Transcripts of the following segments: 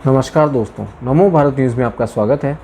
नमस्कार दोस्तों, नमो भारत न्यूज़ में आपका स्वागत है।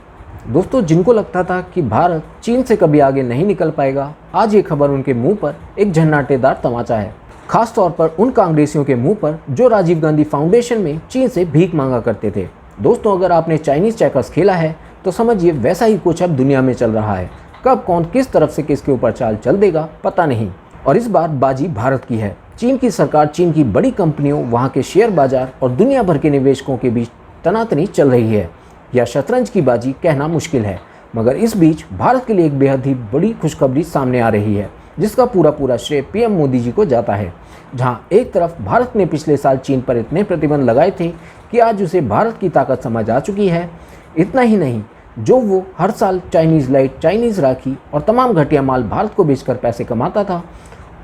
दोस्तों, जिनको लगता था कि भारत चीन से कभी आगे नहीं निकल पाएगा, आज ये खबर उनके मुंह पर एक झन्नाटेदार तमाचा है। खास तौर पर उन कांग्रेसियों के मुंह पर जो राजीव गांधी फाउंडेशन में चीन से भीख मांगा करते थे। दोस्तों, अगर आपने चाइनीज चेकर्स खेला है तो समझिए वैसा ही कुछ अब दुनिया में चल रहा है। कब कौन किस तरफ से किसके ऊपर चाल चल देगा पता नहीं, और इस बार बाजी भारत की है। चीन की सरकार, चीन की बड़ी कंपनियों, वहाँ के शेयर बाजार और दुनिया भर के निवेशकों के बीच तनातनी चल रही है, या शतरंज की बाजी कहना मुश्किल है। मगर इस बीच भारत के लिए एक बेहद ही बड़ी खुशखबरी सामने आ रही है, जिसका पूरा श्रेय पीएम मोदी जी को जाता है। जहां एक तरफ भारत ने पिछले साल चीन पर इतने प्रतिबंध लगाए थे कि आज उसे भारत की ताकत समझ आ चुकी है। इतना ही नहीं, जो वो हर साल चाइनीज़ लाइट, चाइनीज़ राखी और तमाम घटिया माल भारत को बेचकर पैसे कमाता था,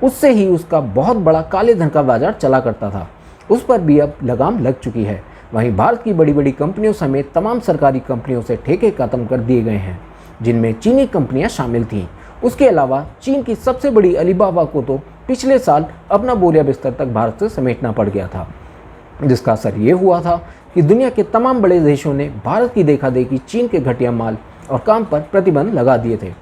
उससे ही उसका बहुत बड़ा काले धन का बाजार चला करता था, उस पर भी अब लगाम लग चुकी है। वहीं भारत की बड़ी बड़ी कंपनियों समेत तमाम सरकारी कंपनियों से ठेके खत्म कर दिए गए हैं, जिनमें चीनी कंपनियां शामिल थीं। उसके अलावा चीन की सबसे बड़ी अलीबाबा को तो पिछले साल अपना बोरिया बिस्तर तक भारत से समेटना पड़ गया था, जिसका असर ये हुआ था कि दुनिया के तमाम बड़े देशों ने भारत की देखा देखी चीन के घटिया माल और काम पर प्रतिबंध लगा दिए थे।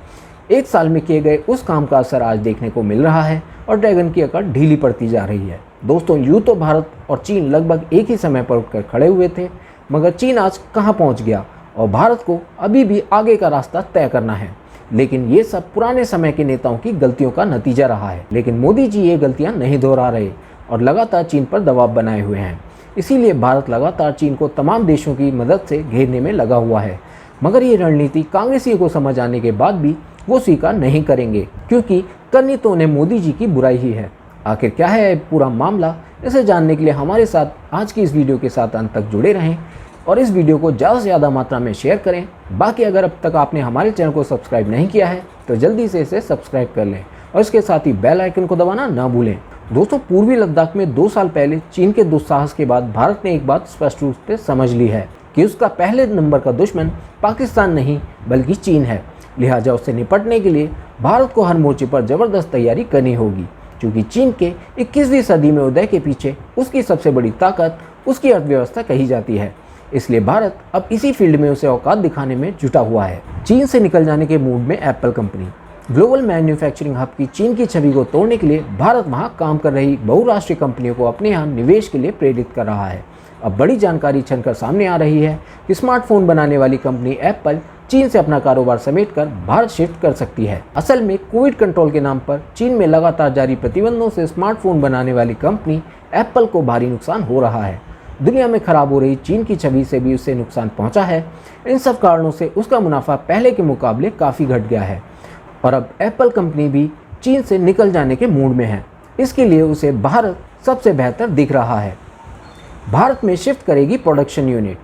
एक साल में किए गए उस काम का असर आज देखने को मिल रहा है और ड्रैगन की अकड़ ढीली पड़ती जा रही है। दोस्तों, यूँ तो भारत और चीन लगभग एक ही समय पर उठकर खड़े हुए थे, मगर चीन आज कहाँ पहुँच गया और भारत को अभी भी आगे का रास्ता तय करना है। लेकिन ये सब पुराने समय के नेताओं की गलतियों का नतीजा रहा है। लेकिन मोदी जी ये गलतियाँ नहीं दोहरा रहे और लगातार चीन पर दबाव बनाए हुए हैं। इसीलिए भारत लगातार चीन को तमाम देशों की मदद से घेरने में लगा हुआ है। मगर ये रणनीति कांग्रेसियों को समझ आने के बाद भी वो स्वीकार नहीं करेंगे, क्योंकि करनी तो उन्हें मोदी जी की बुराई ही है। आखिर क्या है पूरा मामला, इसे जानने के लिए हमारे साथ आज की इस वीडियो के साथ अंत तक जुड़े रहें और इस वीडियो को ज़्यादा से ज़्यादा मात्रा में शेयर करें। बाकी अगर अब तक आपने हमारे चैनल को सब्सक्राइब नहीं किया है तो जल्दी से इसे सब्सक्राइब कर लें और इसके साथ ही बेल आइकन को दबाना ना भूलें। दोस्तों, पूर्वी लद्दाख में 2 साल पहले चीन के दुस्साहस के बाद भारत ने एक बात स्पष्ट रूप से समझ ली है कि उसका पहले नंबर का दुश्मन पाकिस्तान नहीं बल्कि चीन है। लिहाजा उससे निपटने के लिए भारत को हर मोर्चे पर ज़बरदस्त तैयारी करनी होगी, क्योंकि चीन के 21वीं सदी में उदय के पीछे उसकी सबसे बड़ी ताकत उसकी अर्थव्यवस्था कही जाती है। इसलिए भारत अब इसी फील्ड में उसे औकात दिखाने में जुटा हुआ है। चीन से निकल जाने के मूड में Apple company. Global manufacturing hub की चीन की छवि को तोड़ने के लिए भारत वहां काम कर रही बहुराष्ट्रीय कंपनियों को अपने यहाँ निवेश के लिए प्रेरित कर रहा है। अब बड़ी जानकारी छनकर सामने आ रही है कि स्मार्टफोन बनाने वाली कंपनी एप्पल चीन से अपना कारोबार समेटकर भारत शिफ्ट कर सकती है। असल में कोविड कंट्रोल के नाम पर चीन में लगातार जारी प्रतिबंधों से स्मार्टफोन बनाने वाली कंपनी एप्पल को भारी नुकसान हो रहा है। दुनिया में खराब हो रही चीन की छवि से भी उसे नुकसान पहुंचा है। इन सब कारणों से उसका मुनाफा पहले के मुकाबले काफ़ी घट गया है और अब एप्पल कंपनी भी चीन से निकल जाने के मूड में है। इसके लिए उसे भारत सबसे बेहतर दिख रहा है। भारत में शिफ्ट करेगी प्रोडक्शन यूनिट।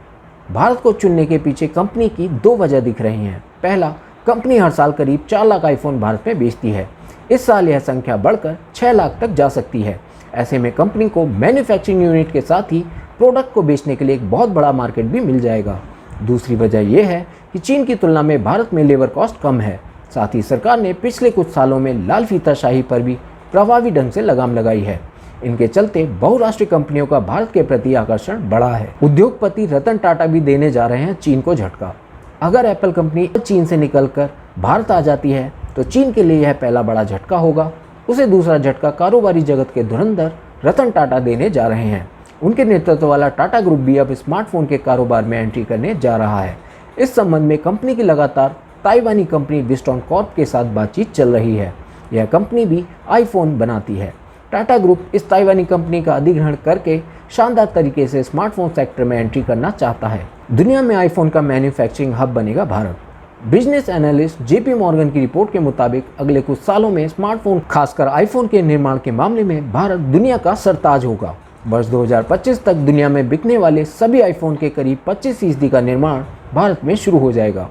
भारत को चुनने के पीछे कंपनी की 2 वजह दिख रही हैं। पहला, कंपनी हर साल करीब 4 लाख आईफोन भारत में बेचती है। इस साल यह संख्या बढ़कर 6 लाख तक जा सकती है। ऐसे में कंपनी को मैन्युफैक्चरिंग यूनिट के साथ ही प्रोडक्ट को बेचने के लिए एक बहुत बड़ा मार्केट भी मिल जाएगा। दूसरी वजह यह है कि चीन की तुलना में भारत में लेबर कॉस्ट कम है। साथ ही सरकार ने पिछले कुछ सालों में लाल फीताशाही पर भी प्रभावी ढंग से लगाम लगाई है। इनके चलते बहुराष्ट्रीय कंपनियों का भारत के प्रति आकर्षण बढ़ा है। उद्योगपति रतन टाटा भी देने जा रहे हैं चीन को झटका। अगर एप्पल कंपनी चीन से निकलकर भारत आ जाती है तो चीन के लिए यह पहला बड़ा झटका होगा। उसे दूसरा झटका कारोबारी जगत के धुरंधर रतन टाटा देने जा रहे हैं। उनके नेतृत्व वाला टाटा ग्रुप भी अब स्मार्टफोन के कारोबार में एंट्री करने जा रहा है। इस संबंध में कंपनी की लगातार ताइवानी कंपनी विस्टॉन कॉर्प के साथ बातचीत चल रही है। यह कंपनी भी आईफोन बनाती है। टाटा ग्रुप इस ताइवानी कंपनी का अधिग्रहण करके शानदार तरीके से स्मार्टफोन सेक्टर में एंट्री करना चाहता है। दुनिया में आईफोन का मैन्युफैक्चरिंग हब बनेगा Bharat. Business analyst JP Morgan की रिपोर्ट के मुताबिक अगले कुछ सालों में स्मार्टफोन, खासकर आईफोन के निर्माण के मामले में भारत दुनिया का सरताज होगा। वर्ष 2025 तक दुनिया में बिकने वाले सभी आईफोन के करीब 25% का निर्माण भारत में शुरू हो जाएगा।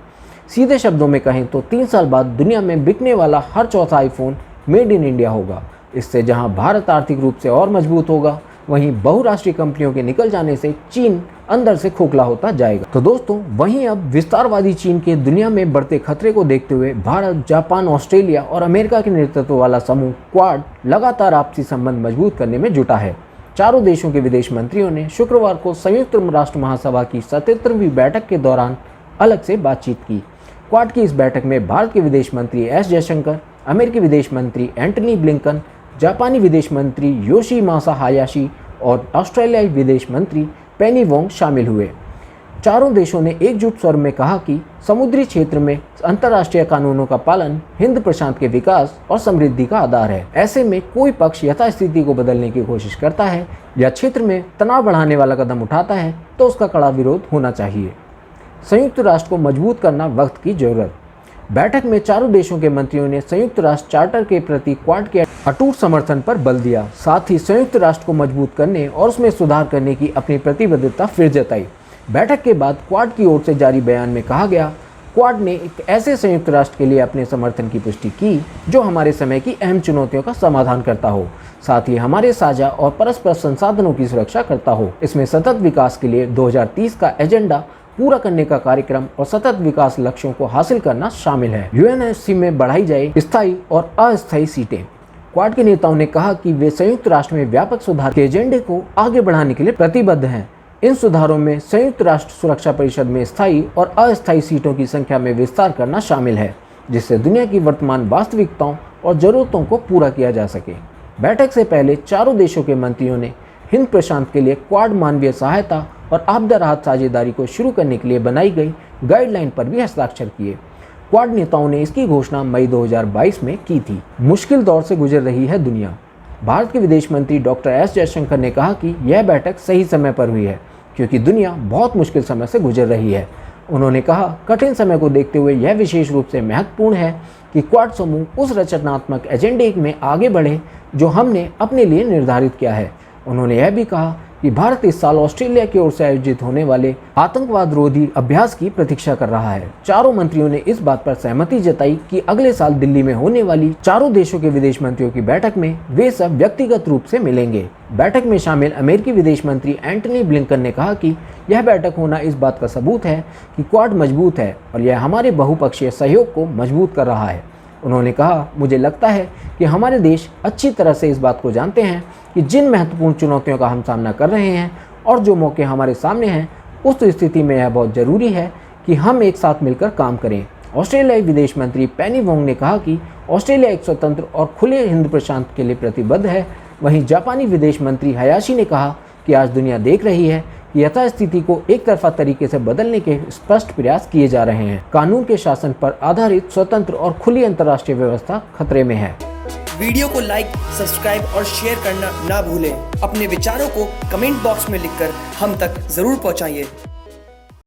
सीधे शब्दों में कहें तो 3 साल बाद दुनिया में बिकने वाला हर चौथा आईफोन मेड इन इंडिया होगा। इससे जहां भारत आर्थिक रूप से और मजबूत होगा, वहीं बहुराष्ट्रीय कंपनियों के निकल जाने से चीन अंदर से खोखला होता जाएगा। तो दोस्तों, वहीं अब विस्तारवादी चीन के दुनिया में बढ़ते खतरे को देखते हुए भारत, जापान, ऑस्ट्रेलिया और अमेरिका के नेतृत्व वाला समूह क्वाड लगातार आपसी संबंध मजबूत करने में जुटा है। चारों देशों के विदेश मंत्रियों ने शुक्रवार को संयुक्त राष्ट्र महासभा की 77वीं बैठक के दौरान अलग से बातचीत की। क्वाड की इस बैठक में भारत के विदेश मंत्री एस जयशंकर, अमेरिकी विदेश मंत्री एंटनी ब्लिंकन, जापानी विदेश मंत्री योशिमासा हायाशी और ऑस्ट्रेलियाई विदेश मंत्री पेनी वोंग शामिल हुए। चारों देशों ने एकजुट स्वर में कहा कि समुद्री क्षेत्र में अंतर्राष्ट्रीय कानूनों का पालन हिंद प्रशांत के विकास और समृद्धि का आधार है। ऐसे में कोई पक्ष यथास्थिति को बदलने की कोशिश करता है या क्षेत्र में तनाव बढ़ाने वाला कदम उठाता है तो उसका कड़ा विरोध होना चाहिए। संयुक्त राष्ट्र को मजबूत करना वक्त की जरूरत। बैठक में चारों देशों के मंत्रियों ने संयुक्त राष्ट्र चार्टर के प्रति क्वाड के अटूट समर्थन पर बल दिया। साथ ही संयुक्त राष्ट्र को मजबूत करने और उसमें सुधार करने की अपनी प्रतिबद्धता फिर जताई। बैठक के बाद क्वाड की ओर से जारी बयान में कहा गया, क्वाड ने एक ऐसे संयुक्त राष्ट्र के लिए अपने समर्थन की पुष्टि की जो हमारे समय की अहम चुनौतियों का समाधान करता हो, साथ ही हमारे साझा और परस्पर संसाधनों की सुरक्षा करता हो। इसमें सतत विकास के लिए 2030 का एजेंडा पूरा करने का कार्यक्रम और सतत विकास लक्ष्यों को हासिल करना शामिल है। यूएनएससी में बढ़ाई जाए स्थायी और अस्थायी सीटें। क्वाड के नेताओं ने कहा कि वे संयुक्त राष्ट्र में व्यापक सुधार के एजेंडे को आगे बढ़ाने के लिए प्रतिबद्ध हैं। इन सुधारों में संयुक्त राष्ट्र सुरक्षा परिषद में स्थायी और अस्थायी सीटों की संख्या में विस्तार करना शामिल है, जिससे दुनिया की वर्तमान वास्तविकताओं और जरूरतों को पूरा किया जा सके। बैठक से पहले चारों देशों के मंत्रियों ने हिंद प्रशांत के लिए क्वाड मानवीय सहायता और आपदा राहत साझेदारी को शुरू करने के लिए बनाई गई गाइडलाइन पर भी हस्ताक्षर किए। क्वाड नेताओं ने इसकी घोषणा मई 2022 में की थी। मुश्किल दौर से गुजर रही है दुनिया। भारत के विदेश मंत्री डॉक्टर एस जयशंकर ने कहा कि यह बैठक सही समय पर हुई है क्योंकि दुनिया बहुत मुश्किल समय से गुजर रही है। उन्होंने कहा, कठिन समय को देखते हुए यह विशेष रूप से महत्वपूर्ण है कि क्वाड समूह उस रचनात्मक एजेंडे में आगे बढ़े जो हमने अपने लिए निर्धारित किया है। उन्होंने यह भी कहा कि भारत इस साल ऑस्ट्रेलिया की ओर से आयोजित होने वाले आतंकवाद रोधी अभ्यास की प्रतीक्षा कर रहा है। चारों मंत्रियों ने इस बात पर सहमति जताई कि अगले साल दिल्ली में होने वाली चारों देशों के विदेश मंत्रियों की बैठक में वे सब व्यक्तिगत रूप से मिलेंगे। बैठक में शामिल अमेरिकी विदेश मंत्री एंटनी ब्लिंकन ने कहा कि यह बैठक होना इस बात का सबूत है कि क्वाड मजबूत है और यह हमारे बहुपक्षीय सहयोग को मजबूत कर रहा है। उन्होंने कहा, मुझे लगता है कि हमारे देश अच्छी तरह से इस बात को जानते हैं कि जिन महत्वपूर्ण चुनौतियों का हम सामना कर रहे हैं और जो मौके हमारे सामने हैं, उस स्थिति में यह बहुत ज़रूरी है कि हम एक साथ मिलकर काम करें। ऑस्ट्रेलियाई विदेश मंत्री पेनी वोंग ने कहा कि ऑस्ट्रेलिया एक स्वतंत्र और खुले हिंद प्रशांत के लिए प्रतिबद्ध है। वहीं जापानी विदेश मंत्री हायाशी ने कहा कि आज दुनिया देख रही है कि यथास्थिति को एक तरफा तरीके से बदलने के स्पष्ट प्रयास किए जा रहे हैं। कानून के शासन पर आधारित स्वतंत्र और खुली अंतर्राष्ट्रीय व्यवस्था खतरे में है। वीडियो को लाइक, सब्सक्राइब और शेयर करना ना भूलें। अपने विचारों को कमेंट बॉक्स में लिखकर हम तक जरूर पहुंचाइए।